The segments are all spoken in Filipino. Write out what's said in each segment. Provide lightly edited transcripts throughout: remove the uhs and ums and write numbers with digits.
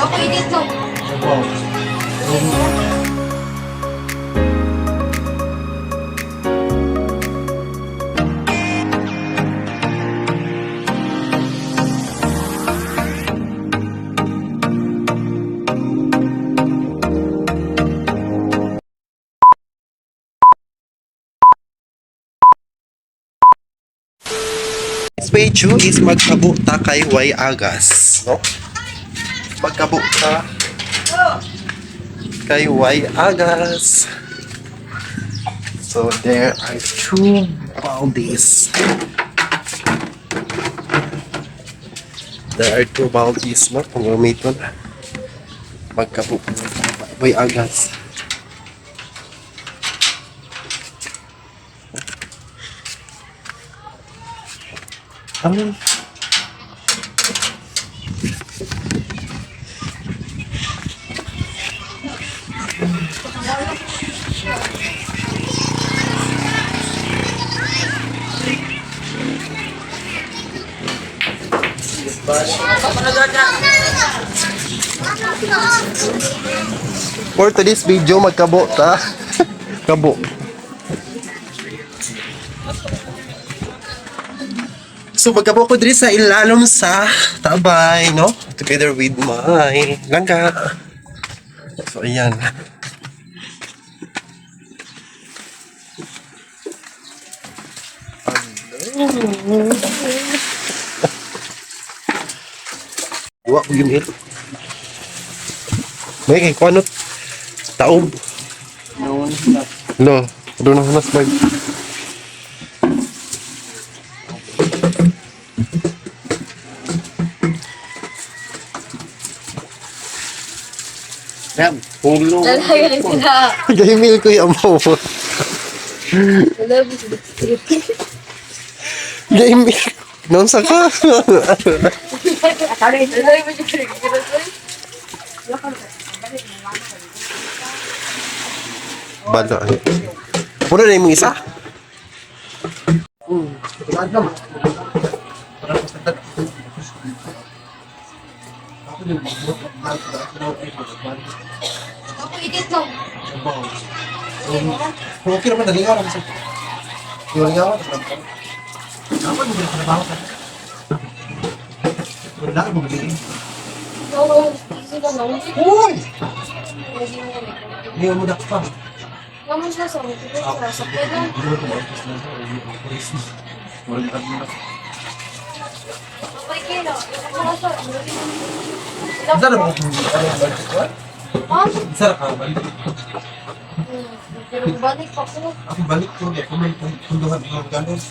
Okay dito. Wow. Page 2 is magkabo ta kay Way Agas, no? Magkabo ta kay Way Agas. So there are two baldies. There are two baldies, no? Kung gamiton, magkabo Way Agas. Amin. For today's video, magkabo ta. Kabo. So magkabo ko diri sa ilalom sa Tabay, no? Together with my langga. So ayan. Dua ko yung ito. May kay kuanot taob. No, doon na nas bag. Yan, pulo. Lalagyan sila. Gahimil ko yung mo. Gahimil. Noon sa ka. Bala. Puro na yung isa. Okay dito. Okay naman, nalingaw naman sa... Nalingaw naman sa... Dapat mo na trabaho ka. Wala ka magaling. Oo, sila lang. Uy! Hindi mo dak pa. Naman siya sa mga sa pwede. Okay, kilo. Saan mo kung balik ko? Ha? Saan ka balik? Pero balik pa ko. Ako balik ko. Ako may punduhan ng ganos.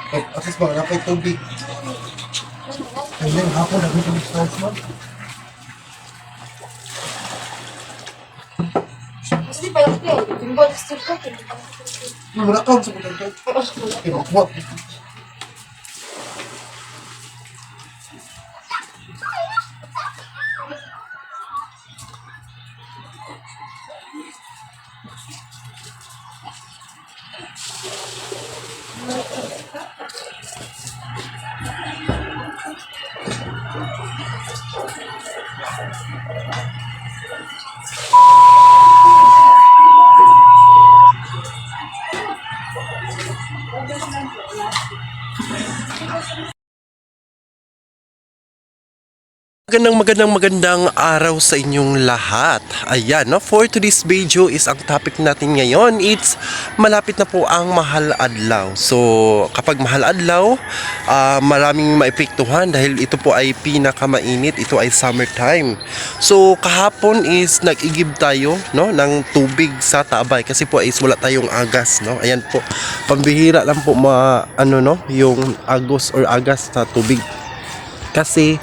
Asis ba, napay tubig. Ayun, hapon nagtutubig sa house mo. Kasi di pa yung play. Yung ball still ko. Mula ka sa punduhan ko. Ibakwak. Magandang araw sa inyong lahat. Ayan, no? For today's video is ang topic natin ngayon, it's malapit na po ang Mahal Adlaw. So, kapag Mahal Adlaw, maraming maepektuhan dahil ito po ay pinakamainit, ito ay summertime. So, kahapon is nag-igib tayo, no, ng tubig sa Tabay kasi po is wala tayong agas, no? Ayan po, pambihira lang po yung agos or agas sa tubig. Kasi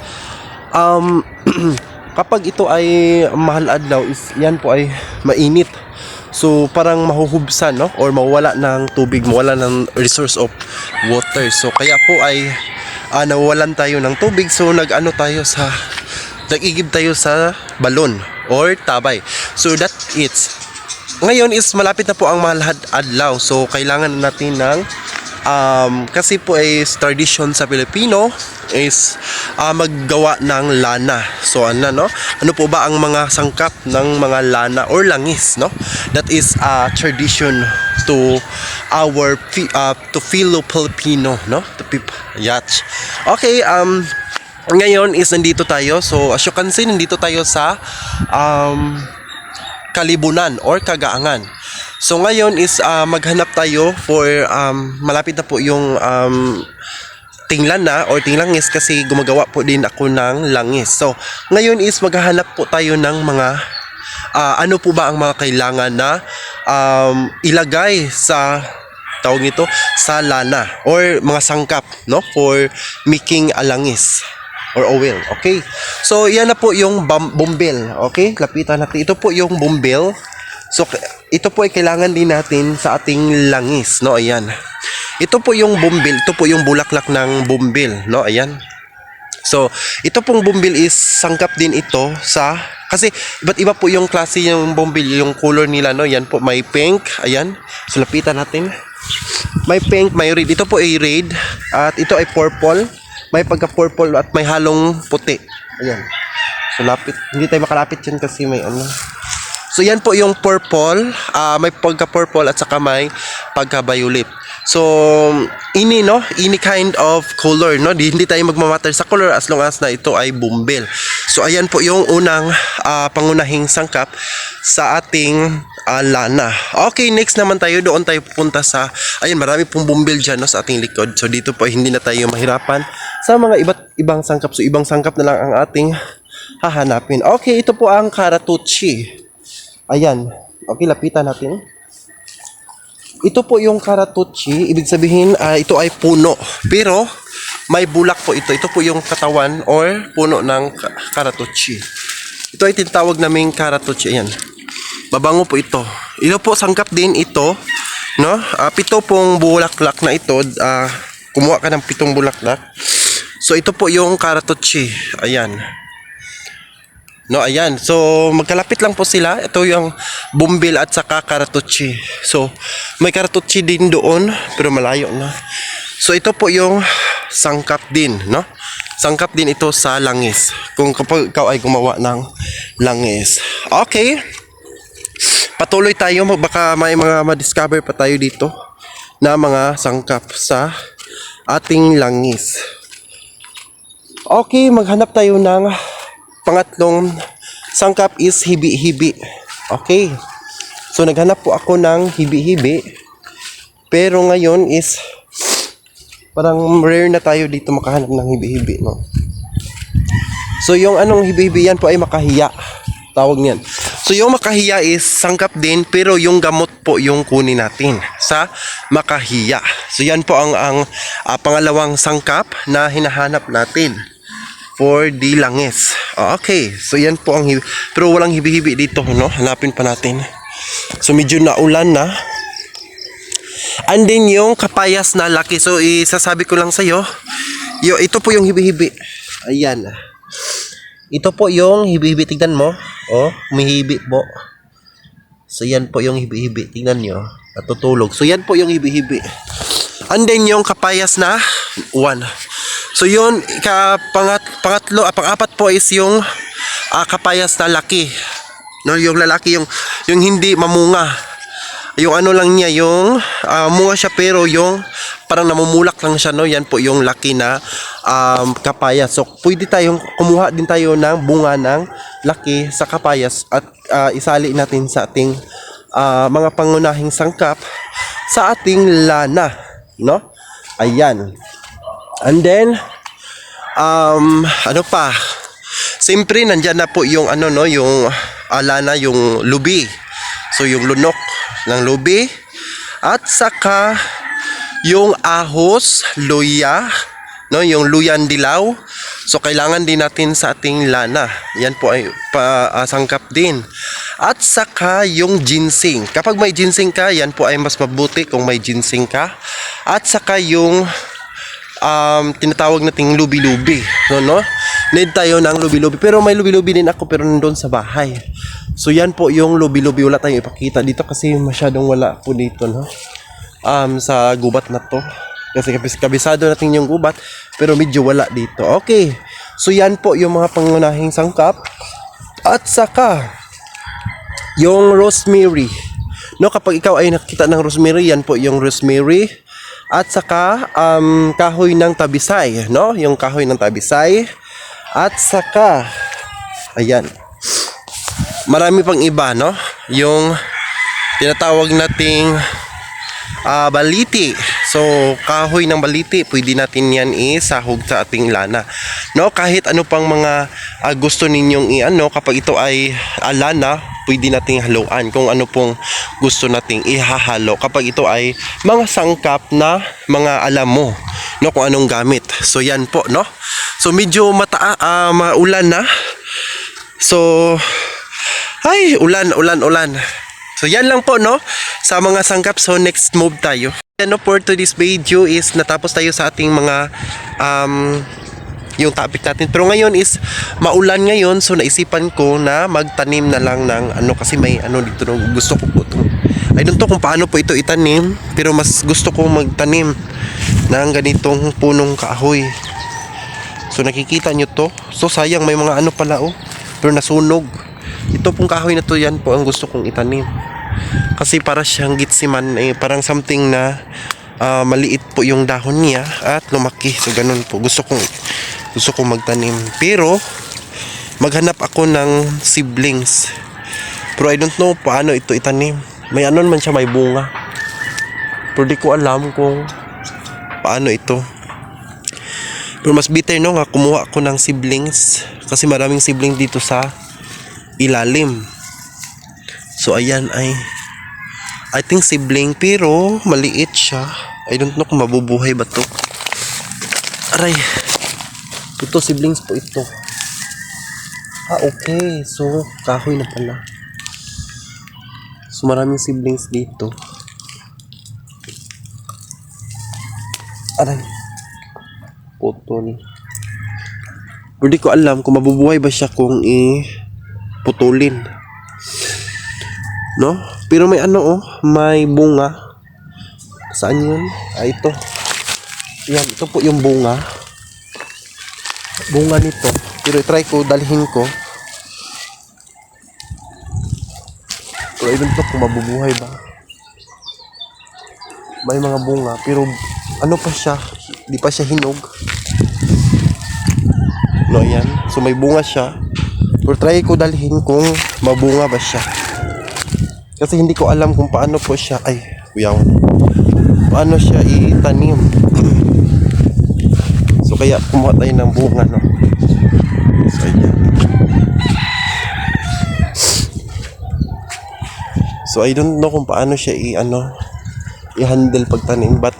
kapag ito ay Mahal Adlaw is yan po ay mainit. So parang mahuhubsan, no, or mawala ng tubig, mawala ng resource of water. So kaya po ay nawawalan tayo ng tubig. So nag-igib tayo sa balon or tabay. So that it's ngayon is malapit na po ang Mahal Adlaw. So kailangan natin ng Kasi po is tradition sa Pilipino is maggawa ng lana. So ano po ba ang mga sangkap ng mga lana or langis, no? That is tradition to our to Filipino, no? Yats. Okay, ngayon is nandito tayo. So as you can see, nandito tayo sa Kalibunan or Kagaangan. So ngayon is maghanap tayo for malapit na po yung tinglan na or tinglangis kasi gumagawa po din ako ng langis. So ngayon is maghahanap po tayo ng mga ano po ba ang mga kailangan na ilagay sa tawag nito sa lana or mga sangkap, no, for making a langis or oil. Okay, so yan na po yung bumbil. Okay, lapitan natin. Ito po yung bumbil. So ito po ay kailangan din natin sa ating langis, no? Ayan, ito po yung bumbil. Ito po yung bulaklak ng bumbil, no? Ayan. So ito pong bumbil is sangkap din ito sa, kasi iba't iba po yung klase yung bumbil, yung color nila, no? Yan po, may pink. Ayan, so lapitan natin. May pink, may red. Ito po ay red at ito ay purple. May pagka-purple at may halong puti. Ayan. So lapit. Hindi tayo makalapit yun kasi may ano. So yan po yung purple. May pagka-purple at saka may pagka-violet. So any kind of color, no? Hindi tayo magmamatter sa color as long as na ito ay bumbil. So ayan po yung unang pangunahing sangkap sa ating lana. Okay, next naman tayo, doon tayo pupunta sa, ayun, marami pong bumbil dyan, no, sa ating likod. So dito po hindi na tayo mahirapan sa mga ibang sangkap. So ibang sangkap na lang ang ating hahanapin. Okay, ito po ang karatuchi. Ayan. Okay, lapitan natin. Ito po yung karatuchi. Ibig sabihin, ito ay puno. Pero may bulak po ito. Ito po yung katawan or puno ng karatuchi. Ito ay tinatawag naming karatuchi. Ayan. Mabango po ito. Ito po sangkap din ito, no? 7 pong bulaklak na ito. Kumuha ka ng 7 bulaklak. So ito po yung karatuchi. Ayan. No, ayan. So magkalapit lang po sila. Ito yung bumbil at saka karatuchi. So may karatuchi din doon pero malayo na. So ito po yung sangkap din, no? Sangkap din ito sa langis. Kung kapag ikaw ay gumawa ng langis. Okay. Patuloy tayo, baka may mga ma-discover pa tayo dito na mga sangkap sa ating langis. Okay, maghanap tayo ng pangatlong sangkap is hibi-hibi. Okay. So naghanap po ako ng hibi-hibi. Pero ngayon is parang rare na tayo dito makahanap ng hibi-hibi, no? So yung anong hibi-hibi yan po ay makahiya. Tawag niyan. So yung makahiya is sangkap din pero yung gamot po yung kunin natin sa makahiya. So yan po ang pangalawang sangkap na hinahanap natin for the langis. Okay. So yan po ang pero walang hibi-hibi dito, no? Hanapin pa natin. So medyo naulan na. And then yung kapayas na laki. So isasabi ko lang sa iyo, ito po yung hibi-hibi. Ayan. Ito po yung hibi-hibi. Tignan mo. Oh, humihibi po. So yan po yung hibi-hibi. Tingnan nyo. Natutulog. So yan po yung hibi-hibi. And then yung kapayas na 1. So yun, pang-apat po is yung kapayas na laki. No, yung lalaki, yung hindi mamunga. Yung ano lang niya, yung munga siya pero yung parang namumulak lang siya, no? Yan po yung laki na kapayas. So pwede tayong kumuha din tayo ng bunga ng laki sa kapayas at isali natin sa ating mga pangunahing sangkap sa ating lana, no? Ayan. And then ano pa? Siyempre nandiyan na po yung ano, no, yung lana, yung lubi. So yung lunok ng lubi at saka yung ahos, luya, no, yung luyan dilaw. So kailangan din natin sa ating lana. Yan po ay sangkap din. At saka yung ginseng. Kapag may ginseng ka, yan po ay mas mabuti kung may ginseng ka. At saka yung tinatawag nating lubi-lubi, no? Need tayo ng lubi-lubi. Pero may lubi-lubi din ako pero nandun sa bahay. So yan po yung lubi-lubi. Wala tayong ipakita dito kasi masyadong wala po dito, no? Sa gubat na to. Kasi kabisado natin yung gubat, pero medyo wala dito. Okay. So yan po yung mga pangunahing sangkap. At saka yung rosemary. No, kapag ikaw ay nakita ng rosemary, yan po yung rosemary. At saka kahoy ng tabisay, no? Yung kahoy ng tabisay. At saka ayan. Marami pang iba, no? Yung tinatawag nating baliti. So, kahoy ng baliti, pwede natin yan isahog sa ating lana. No, kahit ano pang mga gusto ninyong i-ano, kapag ito ay lana, pwede nating haluan kung ano pong gusto nating ihahalo. Kapag ito ay mga sangkap na mga alam mo, no, kung anong gamit. So, yan po, no? So, medyo maulan na. So, ay, ulan. So yan lang po, no, sa mga sangkap. So next move tayo. Ano for today's video is natapos tayo sa ating mga yung topic natin. Pero ngayon is maulan ngayon, so naisipan ko na magtanim na lang ng ano, kasi may ano dito no, gusto ko po ito. I don't know kung paano po ito itanim, pero mas gusto ko magtanim ng ganitong punong kahoy. So nakikita nyo to. So sayang, may mga ano pala oh, pero nasunog. Ito pong kahoy na to, yan po ang gusto kong itanim. Kasi para siyang gitsiman, parang something na maliit po yung dahon niya at lumaki. So ganun po, gusto kong magtanim. Pero maghanap ako ng seedlings. Pero I don't know paano ito itanim. May ano man siya, may bunga. Pero di ko alam kung paano ito. Pero mas better no nga kumuha ako ng seedlings, kasi maraming seedlings dito sa ilalim. So ayan ay I think sibling, pero maliit siya. I don't know kung mabubuhay ba to. Aray, ito siblings po ito. Okay, so kahoy na pala. So maraming siblings dito. Aray, putol. Pero di ko alam kung mabubuhay ba siya kung putulin, no? Pero may ano oh, may bunga. Saan yun? Ito. Yan, ito po yung bunga. Bunga nito. Pero try ko, dalhin ko. Pero I don't know kung mabubuhay ba. May mga bunga, pero ano pa siya? Di pa siya hinog. No, yan. So may bunga siya. Pero try ko dalhin kung mabunga ba siya. Kasi hindi ko alam kung paano po siya. Ay, kuyaw. Paano siya itanim. So kaya kumuha tayo ng bunga, no. So ayan. So I don't know kung paano siya i-handle pagtanim. But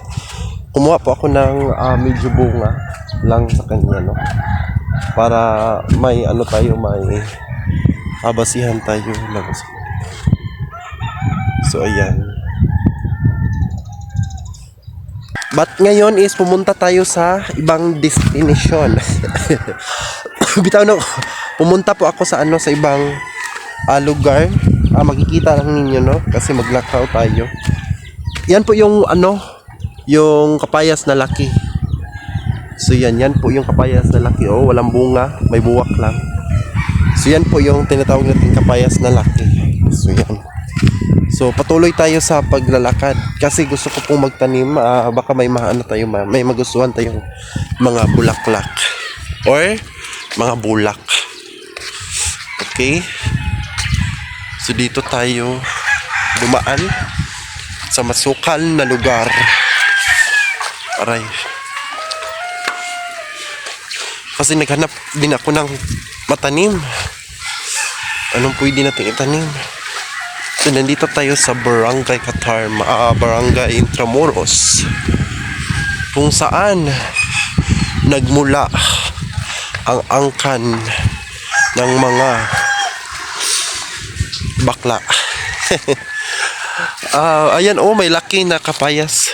kumuha po ako ng medyo bunga lang sa kanya, no. Para may ano tayo, may basihan tayo lang. So ayan. But ngayon is pumunta tayo sa ibang destination. Bitaw na, pumunta po ako sa sa ibang lugar. Makikita lang ninyo, no, kasi maglakaw tayo. Yan po yung yung kapayas na laki. So yan po yung kapayas na laki. Oh, walang bunga, may buwak lang. So yan po yung tinatawag natin kapayas na laki. So yan. So patuloy tayo sa paglalakad kasi gusto ko pong magtanim. Baka may tayo, may magustuhan tayong mga bulaklak or mga bulak. Okay? So dito tayo dumaan sa masukal na lugar. Aray. Kasi naghanap din ako ng matanim. Anong pwede natin itanim? So nandito tayo sa Barangay Katarma, Barangay Intramuros, kung saan nagmula ang angkan ng mga bakla. Ayan oh, may laki na kapayas.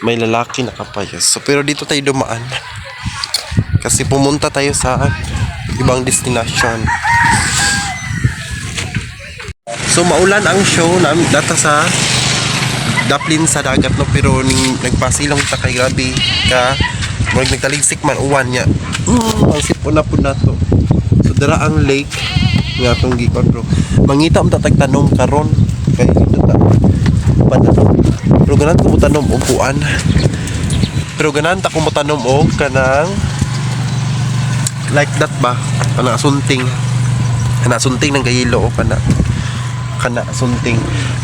May lalaki na kapayas. So pero dito tayo dumaan kasi pumunta tayo sa ibang destination. So maulan ang show namin data sa daplin sa dagat no, pero ning nagpasilong ta kay grabe ka murag nagtaligsik man uwan niya. Ang sipon na pud nato. So dara ang lake nga atong gikontrol. Mangita mo tatag tanom karon kay ito ta. Patanom. Pero ganan ko mo tanom og kuan. Pero ganan ta ko mo tanom og kanang like that ba? Kana sunting. Kana sunting ng gayilo o kana sunting.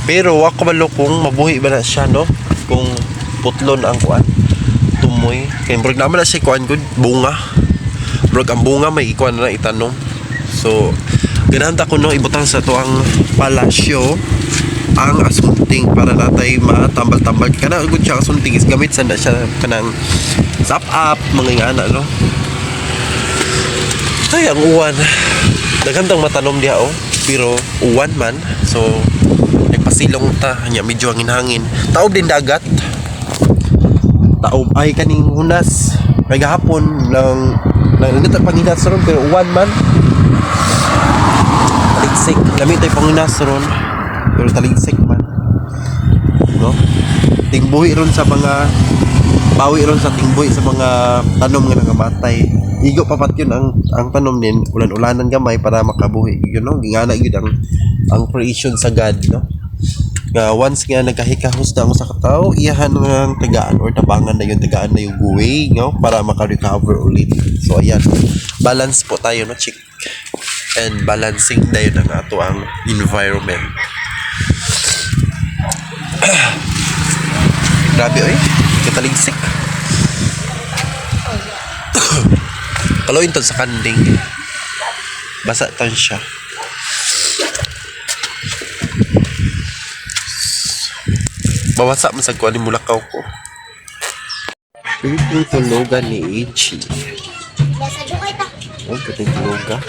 Pero ako balo kung mabuhi ba na siya no? Kung putlon ang kuan tumoy. Kaya murag naman na siya kuan good bunga. Murag ang bunga may ikuan na itanom. So ganahan ta ko no ibutang sa to ang palasyo ang asunting para natay matambal-tambal kana good siya asunting is gamit sa na siya kanang zap up mga ingana no. Ay ang uwan daghang matanom diha oh pero uwan man so nagpasilong ta nya medyo hangin-hangin taob din dagat taob ay kaning hunas may gahapon lang nagta panginas ron pero uwan man taligsik lamig tay panginas ron pero taligsik man no tingbuhi ron sa mga bawi ron sa tingbuhi sa mga tanom nga nangamatay igo papat yun ang tanom din ulan-ulanan gamay para makabuhi yun no gingana gyud ang creation sa God no nga once nga nagkahikahos na ang sa katao iyahan ng tagaan or tabangan na yung tagaan na yung buhay no para maka-recover ulit so ayan balance po tayo no chick and balancing na yun ang ato ang environment. Grabe oy kataligsik kaloin to sa kanding basa tan siya bawasa man sa kuan ni mulakaw ko piling tulugan ni Ichi oh piling tulugan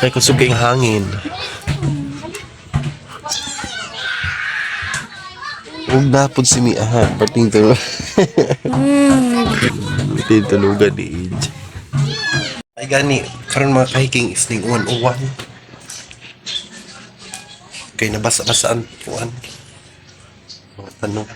kaya kusuging hangin huwag na po si Miahan pating tulog piling tulugan ni Ichi ay gani karon mga kahiking isning uwan-uwan kay nabasa-basaan puan mga tanong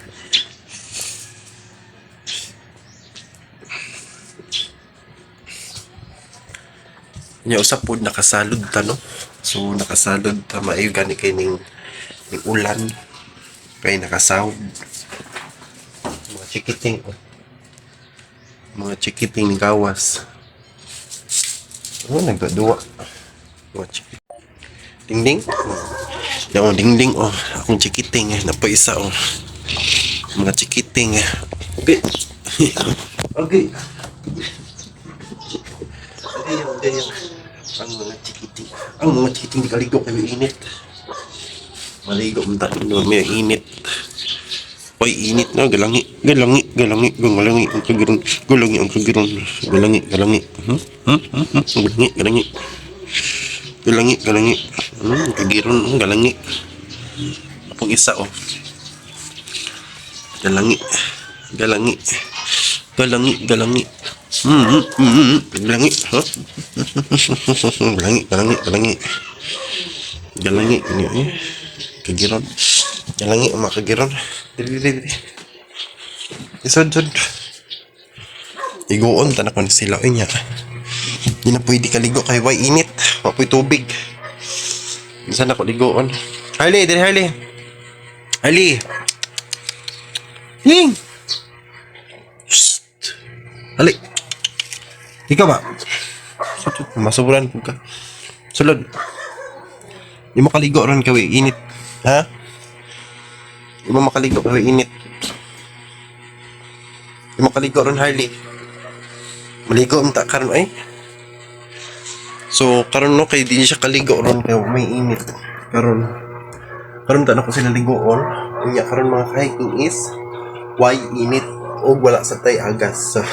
nya usap pod nakasalod ta no so nakasalod ta maayo gani kay ning ulan kay nakasawod mga chikiting ni gawas oh nagduwa mga chikiting ding yung ding oh akong chikiting napaisa oh mga chikiting okay okay ang mga chikiting di kaligo kayo init maligo mata may init oy init na galangi ang kagiron galangi kagiron galangi apong isa oh galangi galangi ha galangi ini kagiron galangi makagiron dili isod iguon tanak man sila niya di na pwede kaligo kay way init wapoy tubig saan ako ligoon Harley dili Harley Ling Hali ikaw ba masuburan ko ka sulod di mo kaligo ron kaway init ha di mo makaligo kaway init di mo kaligo ron Harley maligo unta karon ay so karon no kay di siya kaligo ron kay may init karon ta na ko sila ligoon unya karon mga hiking is why init o wala sa tay agas so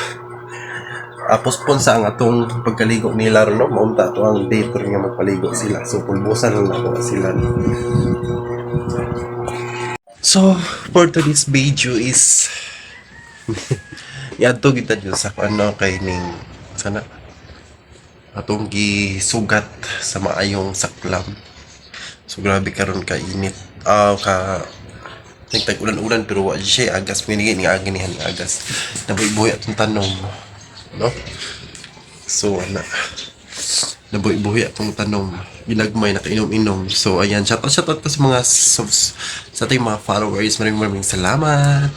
pospon sa ang atong pagkaligo nila ron no maunta to ang date rin nga magpaligo sila so pulbusan lang ako sila so for today's video is yadto kita dyan sa ano kay ning sana atong gisugat sa maayong saklam So grabe karon ka init. Ka nagtag ulan-ulan pero wa siya agas pinigay ni aganihan ni agas. Nabuhi-buhi atong tanom, no? So ana. Nabuhi-buhi atong tanom. Ginagmay nakainom-inom. So ayan, shout out ko sa mga sa ating mga followers. Maraming salamat.